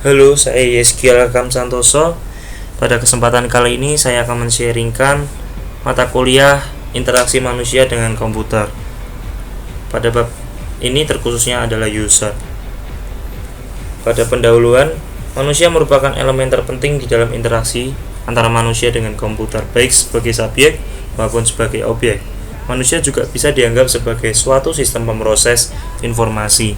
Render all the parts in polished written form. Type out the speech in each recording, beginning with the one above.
Halo, saya Yeskiel Akam Santoso. Pada kesempatan kali ini saya akan men-sharingkan mata kuliah interaksi manusia dengan komputer. Pada bab ini terkhususnya adalah user. Pada pendahuluan, manusia merupakan elemen terpenting di dalam interaksi antara manusia dengan komputer, baik sebagai subjek maupun sebagai objek. Manusia juga bisa dianggap sebagai suatu sistem pemroses informasi.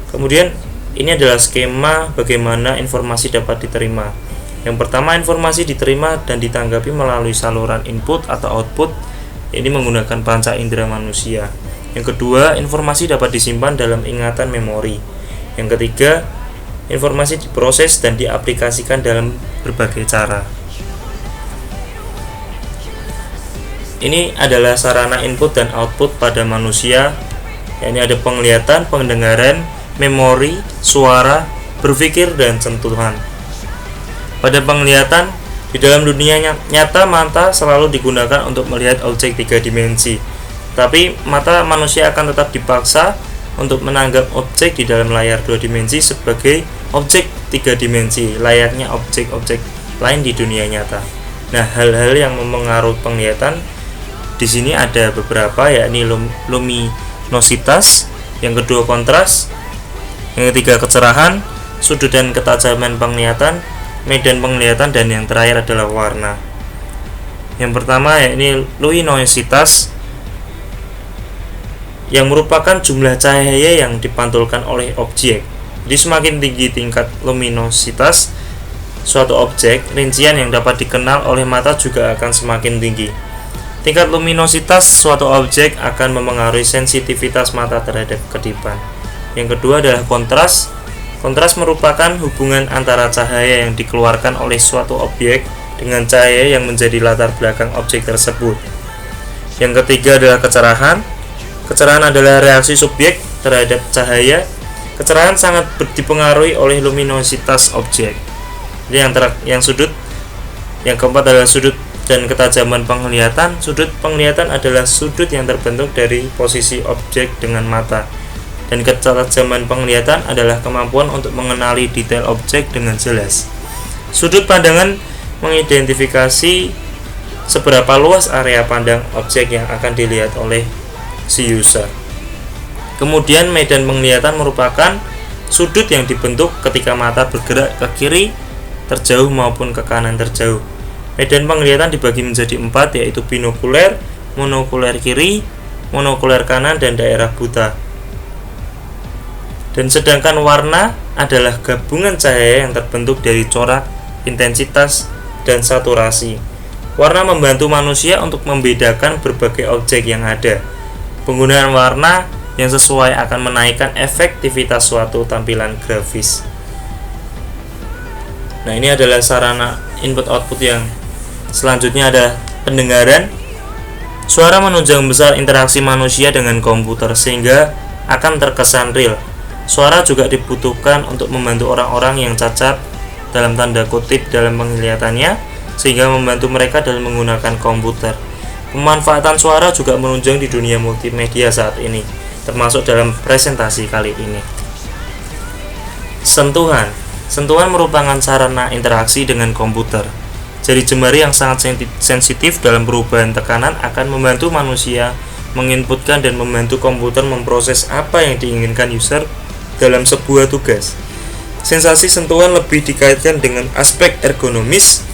Kemudian ini adalah skema bagaimana informasi dapat diterima. Yang pertama, informasi diterima dan ditanggapi melalui saluran input atau output, ini menggunakan panca indera manusia. Yang kedua, informasi dapat disimpan dalam ingatan memori. Yang ketiga, informasi diproses dan diaplikasikan dalam berbagai cara. Ini adalah sarana input dan output pada manusia, yakni ada penglihatan, pendengaran, memori, suara, berpikir, dan sentuhan. Pada penglihatan, di dalam dunia nyata mata selalu digunakan untuk melihat objek 3 dimensi. Tapi mata manusia akan tetap dipaksa untuk menanggap objek di dalam layar 2 dimensi sebagai objek 3 dimensi, layaknya objek-objek lain di dunia nyata. Nah, hal-hal yang mempengaruhi penglihatan di sini ada beberapa, yakni luminositas, yang kedua kontras, yang ketiga kecerahan, sudut dan ketajaman penglihatan, medan penglihatan, dan yang terakhir adalah warna. Yang pertama yakni luminositas, yang merupakan jumlah cahaya yang dipantulkan oleh objek. Jadi semakin tinggi tingkat luminositas suatu objek, rincian yang dapat dikenal oleh mata juga akan semakin tinggi. Tingkat luminositas suatu objek akan mempengaruhi sensitivitas mata terhadap kedipan. Yang kedua adalah kontras. Kontras merupakan hubungan antara cahaya yang dikeluarkan oleh suatu objek dengan cahaya yang menjadi latar belakang objek tersebut. Yang ketiga adalah kecerahan. Kecerahan adalah reaksi subjek terhadap cahaya. Kecerahan sangat dipengaruhi oleh luminositas objek. Yang keempat adalah sudut dan ketajaman penglihatan. Sudut penglihatan adalah sudut yang terbentuk dari posisi objek dengan mata. Dan ketajaman penglihatan adalah kemampuan untuk mengenali detail objek dengan jelas. Sudut pandangan mengidentifikasi seberapa luas area pandang objek yang akan dilihat oleh si user. Kemudian medan penglihatan merupakan sudut yang dibentuk ketika mata bergerak ke kiri terjauh maupun ke kanan terjauh. Medan penglihatan dibagi menjadi 4, yaitu binokuler, monokuler kiri, monokuler kanan, dan daerah buta. Dan sedangkan warna adalah gabungan cahaya yang terbentuk dari corak, intensitas, dan saturasi. Warna membantu manusia untuk membedakan berbagai objek yang ada. Penggunaan warna yang sesuai akan menaikkan efektivitas suatu tampilan grafis. Nah, ini adalah sarana input-output yang selanjutnya adalah pendengaran. Suara menunjang besar interaksi manusia dengan komputer sehingga akan terkesan real. Suara juga dibutuhkan untuk membantu orang-orang yang cacat dalam tanda kutip dalam penglihatannya, sehingga membantu mereka dalam menggunakan komputer. Pemanfaatan suara juga menunjang di dunia multimedia saat ini, termasuk dalam presentasi kali ini. Sentuhan. Sentuhan merupakan sarana interaksi dengan komputer. Jari jemari yang sangat sensitif dalam perubahan tekanan akan membantu manusia menginputkan dan membantu komputer memproses apa yang diinginkan user dalam sebuah tugas. Sensasi sentuhan lebih dikaitkan dengan aspek ergonomis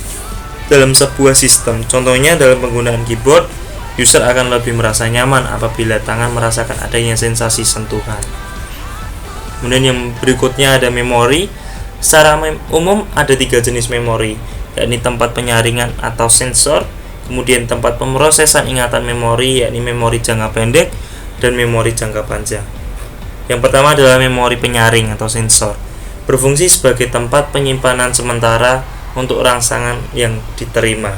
dalam sebuah sistem. Contohnya dalam penggunaan keyboard, user akan lebih merasa nyaman apabila tangan merasakan adanya sensasi sentuhan. Kemudian yang berikutnya ada memori. Secara umum ada 3 jenis memori, yakni tempat penyaringan atau sensor, kemudian tempat pemrosesan ingatan memori, yakni memori jangka pendek, dan memori jangka panjang. Yang pertama adalah memori penyaring atau sensor, berfungsi sebagai tempat penyimpanan sementara untuk rangsangan yang diterima.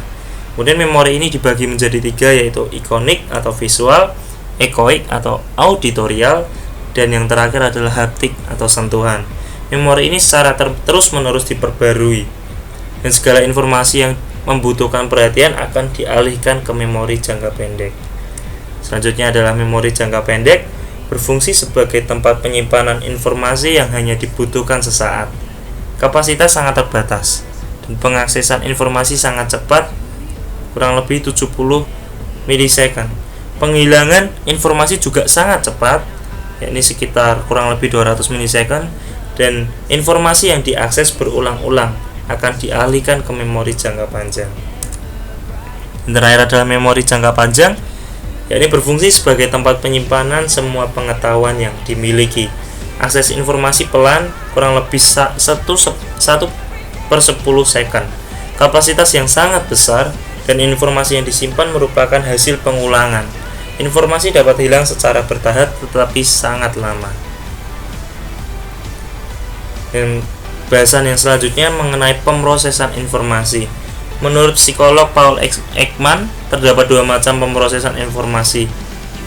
Kemudian memori ini dibagi menjadi 3, yaitu ikonik atau visual, ekoik atau auditorial, dan yang terakhir adalah haptik atau sentuhan. Memori ini secara terus-menerus diperbarui, dan segala informasi yang membutuhkan perhatian akan dialihkan ke memori jangka pendek. Selanjutnya adalah memori jangka pendek. berfungsi sebagai tempat penyimpanan informasi yang hanya dibutuhkan sesaat. Kapasitas sangat terbatas dan pengaksesan informasi sangat cepat, kurang lebih 70 milisecond. Penghilangan informasi juga sangat cepat, yakni sekitar kurang lebih 200 milisecond, dan informasi yang diakses berulang-ulang akan dialihkan ke memori jangka panjang. Dan terakhir adalah memori jangka panjang, yakni berfungsi sebagai tempat penyimpanan semua pengetahuan yang dimiliki. Akses informasi pelan, kurang lebih 1/10 second. Kapasitas yang sangat besar, dan informasi yang disimpan merupakan hasil pengulangan. Informasi dapat hilang secara bertahap tetapi sangat lama. Dan bahasan yang selanjutnya mengenai pemrosesan informasi. Menurut psikolog Paul Ekman, terdapat dua macam pemrosesan informasi,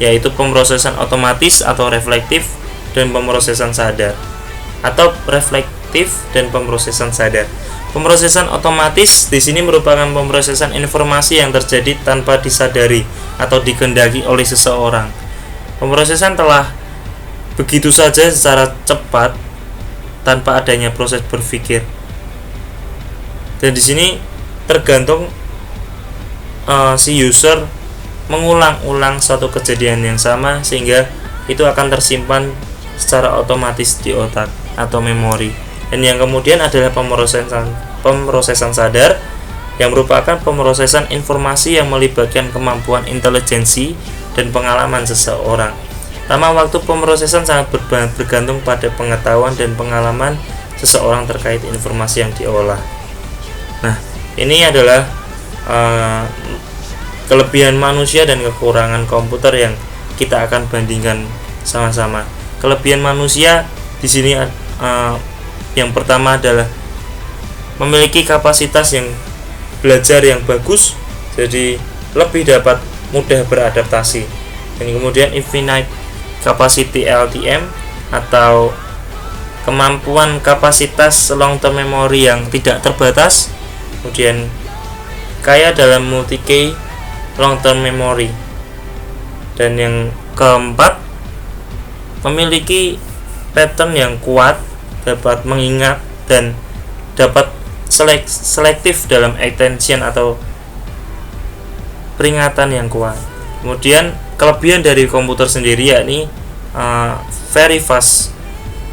yaitu pemrosesan otomatis atau reflektif dan pemrosesan sadar, atau reflektif dan pemrosesan sadar. Pemrosesan otomatis di sini merupakan pemrosesan informasi yang terjadi tanpa disadari atau dikehendaki oleh seseorang. Pemrosesan telah begitu saja secara cepat tanpa adanya proses berpikir. Dan di sini tergantung si user mengulang-ulang suatu kejadian yang sama sehingga itu akan tersimpan secara otomatis di otak atau memori. Dan yang kemudian adalah pemrosesan sadar, yang merupakan pemrosesan informasi yang melibatkan kemampuan intelijensi dan pengalaman seseorang. Lama waktu pemrosesan sangat bergantung pada pengetahuan dan pengalaman seseorang terkait informasi yang diolah. Nah, ini adalah kelebihan manusia dan kekurangan komputer yang kita akan bandingkan sama-sama. Kelebihan manusia di sini yang pertama adalah memiliki kapasitas yang belajar yang bagus, jadi lebih dapat mudah beradaptasi. Dan kemudian infinite capacity LTM atau kemampuan kapasitas long term memory yang tidak terbatas. Kemudian kaya dalam multi-key long term memory. Dan yang keempat, memiliki pattern yang kuat, dapat mengingat dan dapat selektif dalam attention atau peringatan yang kuat. Kemudian kelebihan dari komputer sendiri yakni very fast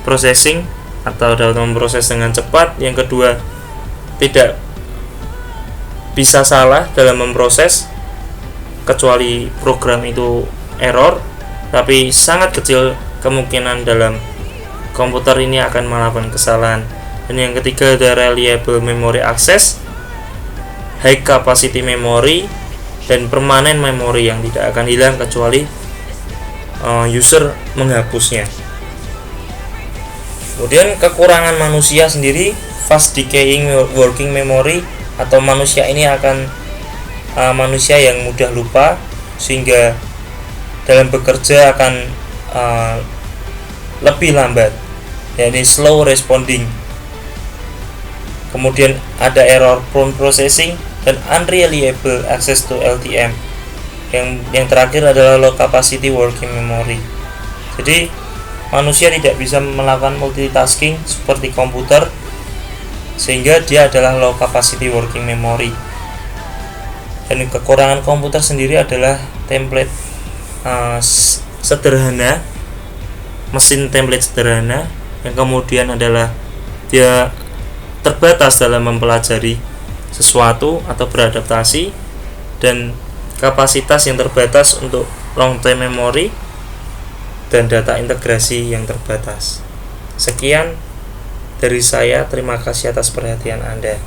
processing atau dalam memproses dengan cepat. Yang kedua, tidak bisa salah dalam memproses kecuali program itu error, tapi sangat kecil kemungkinan dalam komputer ini akan melakukan kesalahan. Dan yang ketiga ada reliable memory access, high capacity memory, dan permanent memory yang tidak akan hilang kecuali user menghapusnya. Kemudian kekurangan manusia sendiri, fast decaying working memory, atau manusia ini akan manusia yang mudah lupa sehingga dalam bekerja akan lebih lambat, yakni slow responding. Kemudian ada error prone processing dan unreliable access to LTM. Yang terakhir adalah low capacity working memory. Jadi manusia tidak bisa melakukan multitasking seperti komputer, sehingga dia adalah low capacity working memory. Dan kekurangan komputer sendiri adalah template sederhana, mesin template sederhana, yang kemudian adalah dia terbatas dalam mempelajari sesuatu atau beradaptasi, dan kapasitas yang terbatas untuk long term memory dan data integrasi yang terbatas. Sekian dari saya, terima kasih atas perhatian Anda.